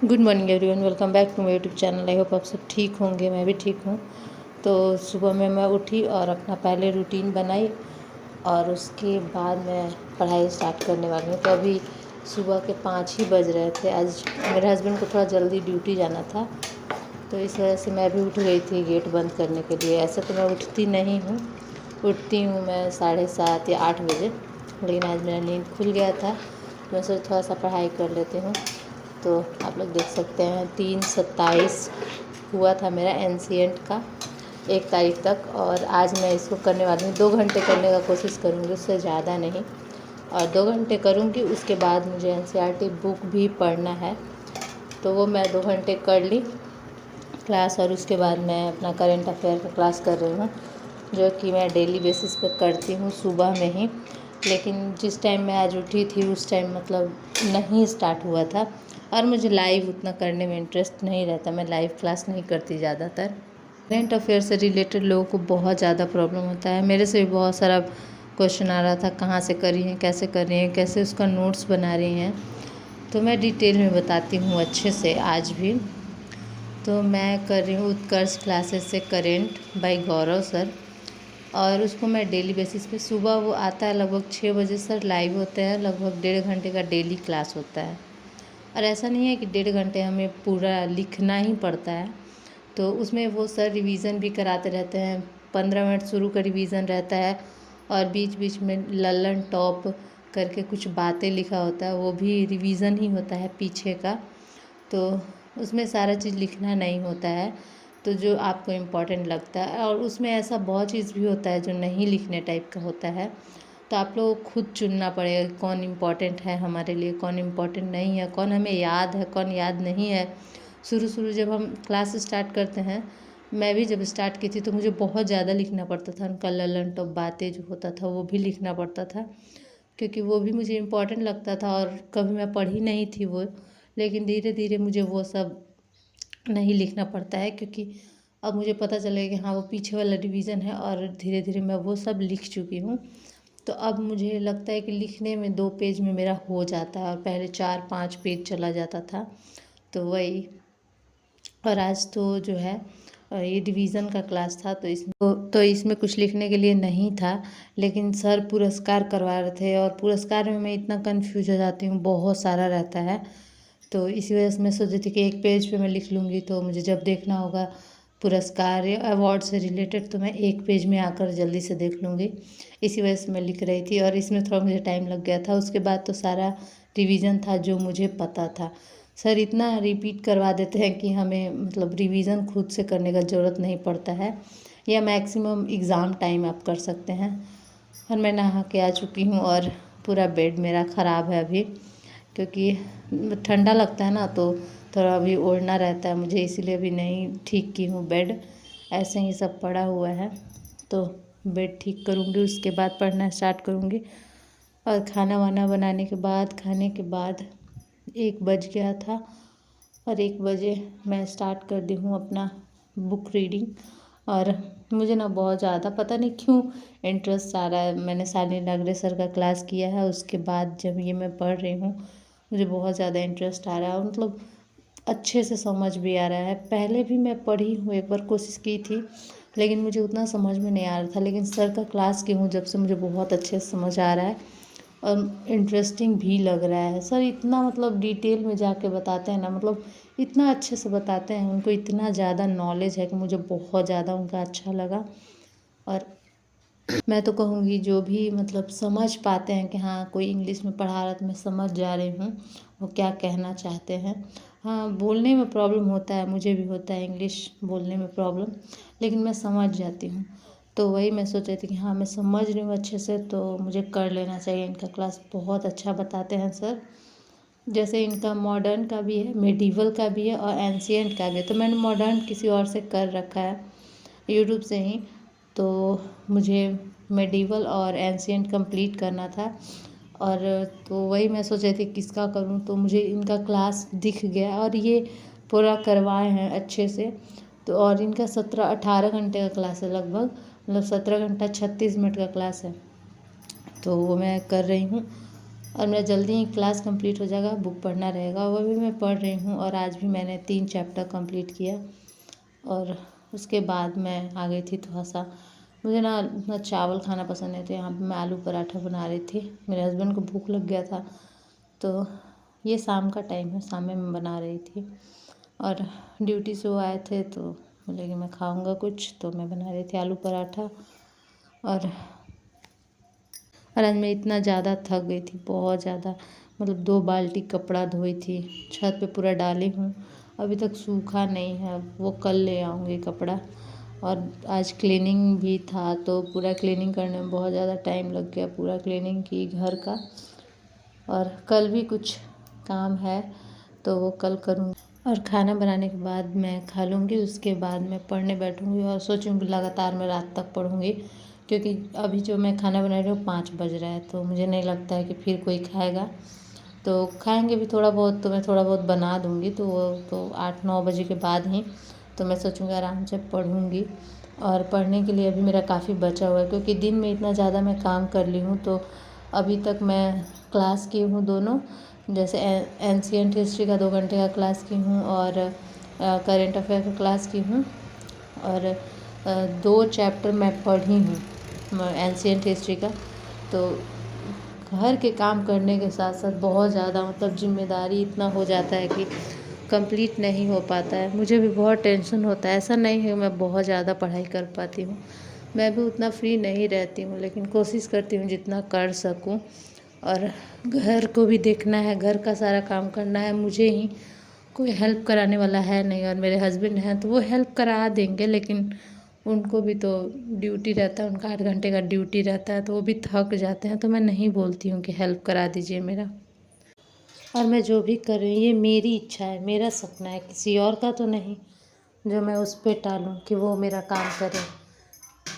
Good morning everyone, welcome back to my YouTube channel. I hope आप सब ठीक होंगे, मैं भी ठीक हूँ। तो सुबह में मैं उठी और अपना पहले रूटीन बनाई और उसके बाद मैं पढ़ाई स्टार्ट करने वाली हूँ। तो अभी सुबह के 5 ही बज रहे थे। आज मेरे हस्बैंड को थोड़ा जल्दी ड्यूटी जाना था, तो इस वजह से मैं भी उठ गई थी गेट बंद करने के लिए। ऐसे तो मैं उठती नहीं हूँ, उठती हूँ मैं 7:30 या 8 बजे, लेकिन आज मेरा नींद खुल गया था। मैं सोचा थोड़ा सा पढ़ाई कर लेती हूँ। तो आप लोग देख सकते हैं 3:27 हुआ था मेरा एनसीएंट का 1 तारीख तक, और आज मैं इसको करने वाली हूँ। 2 घंटे करने का कोशिश करूँगी, उससे ज़्यादा नहीं, और 2 घंटे करूँगी। उसके बाद मुझे एनसीईआरटी बुक भी पढ़ना है, तो वो मैं 2 घंटे कर ली क्लास, और उसके बाद मैं अपना करंट अफेयर का क्लास कर रही हूँ, जो कि मैं डेली बेसिस पे करती हूँ सुबह में ही। लेकिन जिस टाइम मैं आज उठी थी उस टाइम मतलब नहीं स्टार्ट हुआ था, और मुझे लाइव उतना करने में इंटरेस्ट नहीं रहता। मैं लाइव क्लास नहीं करती ज़्यादातर। करंट अफेयर से रिलेटेड लोगों को बहुत ज़्यादा प्रॉब्लम होता है। मेरे से भी बहुत सारा क्वेश्चन आ रहा था, कहाँ से कर रही हैं, कैसे कर रही हैं, कैसे उसका नोट्स बना रही हैं। तो मैं डिटेल में बताती हूँ अच्छे से आज भी। तो मैं कर रही हूँ उत्कर्ष क्लासेस से करेंट बाय गौरव सर, और उसको मैं डेली बेसिस पे सुबह वो आता है लगभग 6 बजे सर, लाइव होते हैं। लगभग 1.5 घंटे का डेली क्लास होता है, और ऐसा नहीं है कि 1.5 घंटे हमें पूरा लिखना ही पड़ता है। तो उसमें वो सर रिवीज़न भी कराते रहते हैं। 15 मिनट शुरू का रिवीज़न रहता है, और बीच बीच में लल्लन टॉप करके कुछ बातें लिखा होता है, वो भी रिवीज़न ही होता है पीछे का। तो उसमें सारा चीज़ लिखना नहीं होता है, तो जो आपको इम्पोर्टेंट लगता है। और उसमें ऐसा बहुत चीज़ भी होता है जो नहीं लिखने टाइप का होता है, तो आप लोगों को खुद चुनना पड़ेगा कि कौन इम्पोर्टेंट है हमारे लिए, कौन इम्पोर्टेंट नहीं है, कौन हमें याद है, कौन याद नहीं है। शुरू जब हम क्लास स्टार्ट करते हैं, मैं भी जब स्टार्ट की थी तो मुझे बहुत ज़्यादा लिखना पड़ता था। उनका ललन टॉप बातें जो होता था वो भी लिखना पड़ता था, क्योंकि वो भी मुझे इम्पोर्टेंट लगता था, और कभी मैं पढ़ी नहीं थी वो। लेकिन धीरे धीरे मुझे वो सब नहीं लिखना पड़ता है, क्योंकि अब मुझे पता चलेगा कि हाँ वो पीछे वाला रिवीज़न है, और धीरे धीरे मैं वो सब लिख चुकी हूँ। तो अब मुझे लगता है कि लिखने में 2 पेज में मेरा हो जाता है, और पहले 4-5 पेज चला जाता था। तो वही, और आज तो जो है ये डिवीज़न का क्लास था, तो इसमें कुछ लिखने के लिए नहीं था। लेकिन सर पुरस्कार करवा रहे थे, और पुरस्कार में मैं इतना कंफ्यूज हो जाती हूँ, बहुत सारा रहता है। तो इसी वजह से मैं सोची थी कि 1 पेज पे मैं लिख लूँगी, तो मुझे जब देखना होगा पुरस्कार या अवार्ड से रिलेटेड, तो मैं 1 पेज में आकर जल्दी से देख लूँगी। इसी वजह से मैं लिख रही थी, और इसमें थोड़ा मुझे टाइम लग गया था। उसके बाद तो सारा रिवीज़न था जो मुझे पता था। सर इतना रिपीट करवा देते हैं कि हमें मतलब रिवीज़न खुद से करने का ज़रूरत नहीं पड़ता है, या मैक्सिमम एग्ज़ाम टाइम आप कर सकते हैं। और मैं नहा के आ चुकी हूँ, और पूरा बेड मेरा ख़राब है अभी, क्योंकि ठंडा लगता है ना, तो थोड़ा अभी ओढ़ना रहता है मुझे, इसीलिए अभी नहीं ठीक की हूँ बेड। ऐसे ही सब पड़ा हुआ है, तो बेड ठीक करूँगी, उसके बाद पढ़ना स्टार्ट करूँगी। और खाना वाना बनाने के बाद, खाने के बाद 1 बज गया था, और 1 बजे मैं स्टार्ट कर दी हूँ अपना बुक रीडिंग। और मुझे ना बहुत ज़्यादा पता नहीं क्यों इंटरेस्ट आ रहा है। मैंने शालिनी नागरे सर का क्लास किया है, उसके बाद जब ये मैं पढ़ रही हूँ मुझे बहुत ज़्यादा इंटरेस्ट आ रहा है, और मतलब अच्छे से समझ भी आ रहा है। पहले भी मैं पढ़ी हूँ, एक बार कोशिश की थी, लेकिन मुझे उतना समझ में नहीं आ रहा था। लेकिन सर का क्लास की हूँ जब से, मुझे बहुत अच्छे से समझ आ रहा है, और इंटरेस्टिंग भी लग रहा है। सर इतना मतलब डिटेल में जाके बताते हैं ना, मतलब इतना अच्छे से बताते हैं, उनको इतना ज़्यादा नॉलेज है कि मुझे बहुत ज़्यादा उनका अच्छा लगा। और मैं तो कहूँगी जो भी मतलब समझ पाते हैं कि हाँ कोई इंग्लिश में पढ़ा रहा है तो मैं समझ जा रही हूँ वो क्या कहना चाहते हैं। हाँ बोलने में प्रॉब्लम होता है, मुझे भी होता है इंग्लिश बोलने में प्रॉब्लम, लेकिन मैं समझ जाती हूँ। तो वही मैं सोच रही थी कि हाँ मैं समझ रही हूँ अच्छे से, तो मुझे कर लेना चाहिए। इनका क्लास बहुत अच्छा बताते हैं सर। जैसे इनका मॉडर्न का भी है, मेडिवल का भी है, और एंशियंट का भी है। तो मैंने मॉडर्न किसी और से कर रखा है यूट्यूब से ही, तो मुझे मेडिवल और एंशियंट कंप्लीट करना था। और तो वही मैं सोच रही थी किसका करूं, तो मुझे इनका क्लास दिख गया, और ये पूरा करवाए हैं अच्छे से। तो और इनका 17-18 घंटे का क्लास है लगभग, मतलब 17 घंटा 36 मिनट का क्लास है, तो वो मैं कर रही हूँ। और मेरा जल्दी ही क्लास कंप्लीट हो जाएगा, बुक पढ़ना रहेगा, वो भी मैं पढ़ रही हूँ। और आज भी मैंने 3 चैप्टर कंप्लीट किया और उसके बाद मैं आ गई थी थोड़ा सा। मुझे ना चावल खाना पसंद नहीं था, यहाँ पे मैं आलू पराठा बना रही थी। मेरे हस्बैंड को भूख लग गया था, तो ये शाम का टाइम है, शाम में मैं बना रही थी। और ड्यूटी से वो आए थे तो बोले कि मैं खाऊंगा कुछ, तो मैं बना रही थी आलू पराठा। और आज मैं इतना ज़्यादा थक गई थी, बहुत ज़्यादा, मतलब 2 बाल्टी कपड़ा धोई थी, छत पे पूरा डाली हूँ, अभी तक सूखा नहीं है, वो कल ले आऊँगी कपड़ा। और आज क्लीनिंग भी था, तो पूरा क्लीनिंग करने में बहुत ज़्यादा टाइम लग गया, पूरा क्लीनिंग की घर का। और कल भी कुछ काम है तो वो कल करूँगी। और खाना बनाने के बाद मैं खा लूँगी, उसके बाद मैं पढ़ने बैठूँगी और सोचूँगी लगातार मैं रात तक पढ़ूँगी, क्योंकि अभी जो मैं खाना बना रही हूँ 5 बज रहा है, तो मुझे नहीं लगता है कि फिर कोई खाएगा। तो खाएंगे भी थोड़ा बहुत, तो मैं थोड़ा बहुत बना दूँगी, तो वो तो 8-9 बजे के बाद ही तो मैं सोचूँगी आराम से पढ़ूँगी। और पढ़ने के लिए अभी मेरा काफ़ी बचा हुआ है, क्योंकि दिन में इतना ज़्यादा मैं काम कर ली हूँ। तो अभी तक मैं क्लास की हूँ दोनों, जैसे एंशिएंट हिस्ट्री का 2 घंटे का क्लास की हूँ और करेंट अफेयर का क्लास की हूँ। और 2 चैप्टर मैं पढ़ी हूँ एंशिएंट हिस्ट्री का। तो घर के काम करने के साथ साथ बहुत ज़्यादा, मतलब जिम्मेदारी इतना हो जाता है कि कंप्लीट नहीं हो पाता है। मुझे भी बहुत टेंशन होता है, ऐसा नहीं है मैं बहुत ज़्यादा पढ़ाई कर पाती हूँ, मैं भी उतना फ्री नहीं रहती हूँ, लेकिन कोशिश करती हूँ जितना कर सकूँ। और घर को भी देखना है, घर का सारा काम करना है मुझे ही, कोई हेल्प कराने वाला है नहीं। और मेरे हस्बैंड हैं तो वो हेल्प करा देंगे, लेकिन उनको भी तो ड्यूटी रहता है, उनका 8 घंटे का ड्यूटी रहता है, तो वो भी थक जाते हैं। तो मैं नहीं बोलती हूँ कि हेल्प करा दीजिए मेरा। और मैं जो भी कर रही हूँ ये मेरी इच्छा है, मेरा सपना है, किसी और का तो नहीं जो मैं उस पर टालूँ कि वो मेरा काम करे।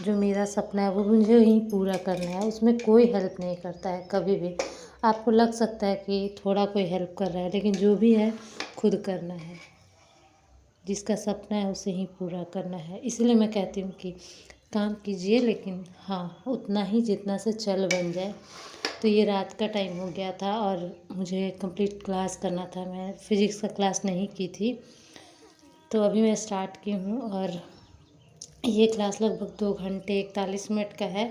जो मेरा सपना है वो मुझे ही पूरा करना है, उसमें कोई हेल्प नहीं करता है कभी भी। आपको लग सकता है कि थोड़ा कोई हेल्प कर रहा है, लेकिन जो भी है खुद करना है, जिसका सपना है उसे ही पूरा करना है। इसलिए मैं कहती हूँ कि काम कीजिए, लेकिन हाँ उतना ही जितना से चल बन जाए। तो ये रात का टाइम हो गया था और मुझे कंप्लीट क्लास करना था, मैं फिज़िक्स का क्लास नहीं की थी, तो अभी मैं स्टार्ट की हूँ। और ये क्लास लगभग 2 घंटे 41 मिनट का है।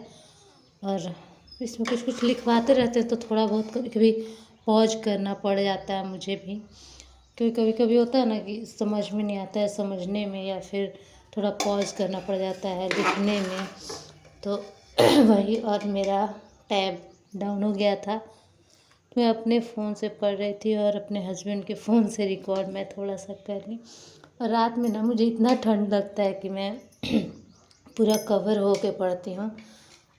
और इसमें कुछ कुछ लिखवाते रहते हैं, तो थोड़ा बहुत कभी कभी पॉज करना पड़ जाता है मुझे भी, क्योंकि कभी कभी होता है ना कि समझ में नहीं आता है समझने में, या फिर थोड़ा पॉज करना पड़ जाता है लिखने में। तो वही, और मेरा टैब डाउन हो गया था, मैं अपने फ़ोन से पढ़ रही थी और अपने हस्बैंड के फ़ोन से रिकॉर्ड मैं थोड़ा सा कर ली। और रात में ना मुझे इतना ठंड लगता है कि मैं पूरा कवर हो के पढ़ती हूँ।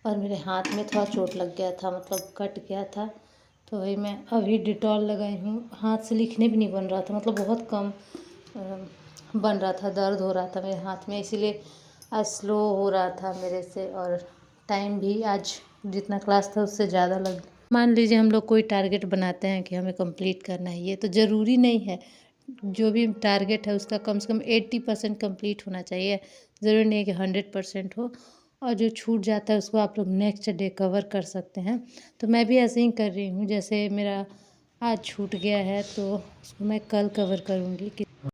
और मेरे हाथ में थोड़ा चोट लग गया था, मतलब कट गया था, तो वही मैं अभी डिटॉल लगाई हूँ। हाथ से लिखने भी नहीं बन रहा था, मतलब बहुत कम बन रहा था, दर्द हो रहा था मेरे हाथ में, इसीलिए आज स्लो हो रहा था मेरे से। और टाइम भी आज जितना क्लास था उससे ज़्यादा लग। मान लीजिए हम लोग कोई टारगेट बनाते हैं कि हमें कंप्लीट करना है, ये तो ज़रूरी नहीं है, जो भी टारगेट है उसका कम से कम 80% कंप्लीट होना चाहिए, ज़रूरी नहीं है कि 100% हो। और जो छूट जाता है उसको आप लोग नेक्स्ट डे कवर कर सकते हैं। तो मैं भी ऐसे ही कर रही हूँ, जैसे मेरा आज छूट गया है तो उसको मैं कल कवर करूँगी।